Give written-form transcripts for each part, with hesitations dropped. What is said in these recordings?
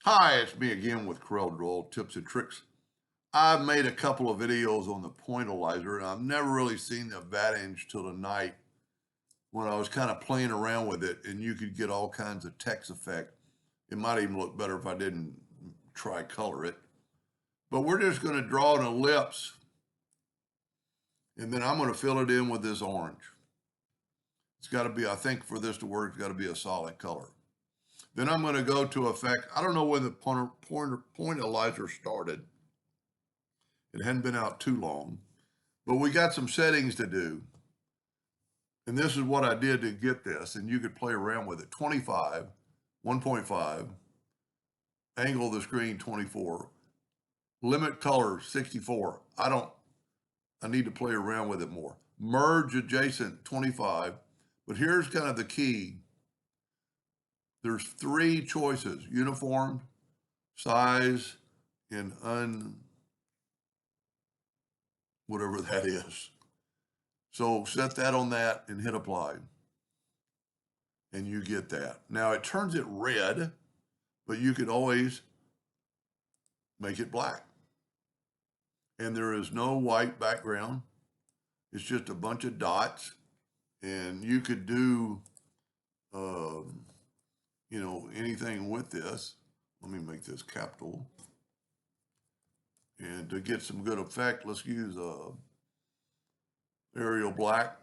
Hi, it's me again with Corel Draw Tips and Tricks. I've made a couple of videos on the Pointillizer, and I've never really seen the advantage till tonight when I was kind of playing around with it, and you could get all kinds of text effect. It might even look better if I didn't try color it. But we're just going to draw an ellipse, and then I'm going to fill it in with this orange. It's got to be, I think for this to work, it's got to be a solid color. Then I'm going to go to effect. I don't know when the Pointillizer started. It hadn't been out too long, but we got some settings to do. And this is what I did to get this, and you could play around with it. 25, 1.5, angle of the screen 24, limit color 64. I need to play around with it more. Merge adjacent 25, but here's kind of the key. There's three choices: uniform, size, and whatever that is. So set that on that and hit apply. And you get that. Now it turns it red, but you could always make it black. And there is no white background. It's just a bunch of dots. And you could do, anything with this. Let me make this capital. And to get some good effect, let's use Arial black.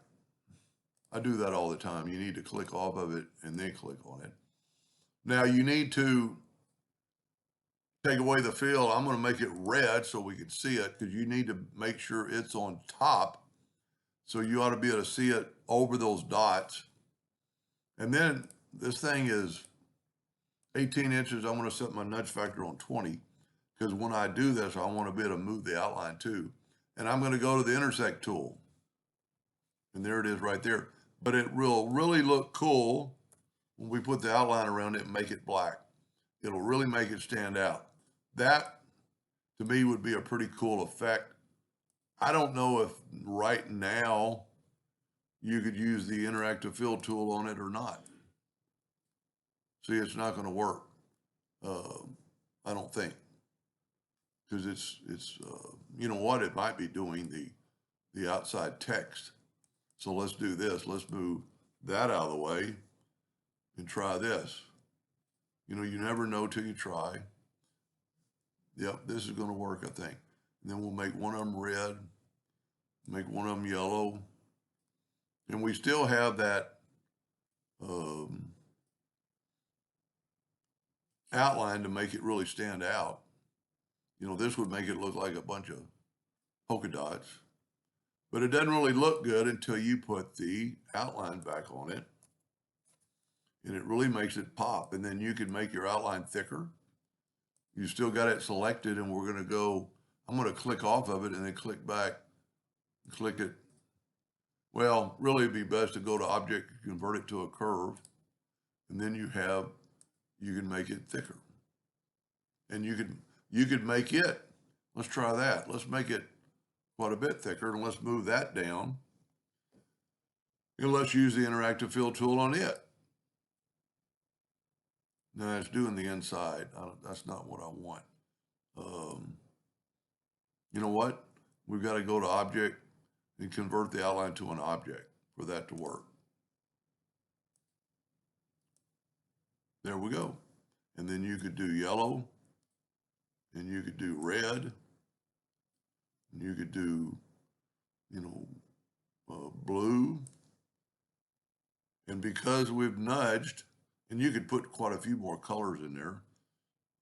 I do that all the time. You need to click off of it and then click on it. Now you need to take away the fill. I'm going to make it red so we can see it, because you need to make sure it's on top. So you ought to be able to see it over those dots. And then this thing is 18 inches. I'm going to set my nudge factor on 20, because when I do this, I want to be able to move the outline too. And I'm going to go to the intersect tool. And there it is right there. But it will really look cool when we put the outline around it and make it black. It'll really make it stand out. That, to me, would be a pretty cool effect. I don't know if right now you could use the interactive fill tool on it or not. See, it's not going to work. I don't think. Because it's you know what, it might be doing the outside text. So let's do this. Let's move that out of the way and try this. You never know till you try. Yep, this is going to work, I think. And then we'll make one of them red, make one of them yellow. And we still have that outline to make it really stand out. This would make it look like a bunch of polka dots. But it doesn't really look good until you put the outline back on it. And it really makes it pop. And then you can make your outline thicker. You still got it selected, and we're going to go, I'm going to click off of it and then click back, click it. Well, really it'd be best to go to object, convert it to a curve, and then you can make it thicker. And you could make it, let's try that. Let's make it quite a bit thicker, and let's move that down. And let's use the interactive fill tool on it. No, it's doing the inside. That's not what I want. You know what? We've got to go to object and convert the outline to an object for that to work. There we go. And then you could do yellow, and you could do red, and you could do, blue. And because we've nudged, and you could put quite a few more colors in there,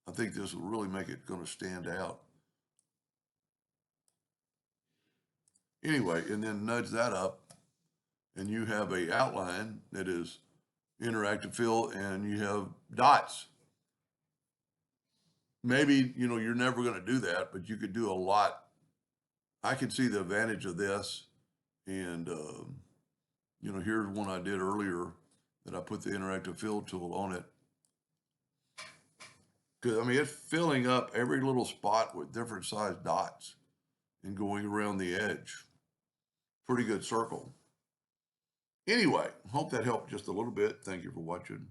I think this will really make it going to stand out. Anyway, and then nudge that up, and you have a outline that is interactive fill, and you have dots. Maybe, you're never going to do that, but you could do a lot. I could see the advantage of this. And, here's one I did earlier that I put the interactive fill tool on it. Because, it's filling up every little spot with different sized dots and going around the edge. Pretty good circle. Anyway, hope that helped just a little bit. Thank you for watching.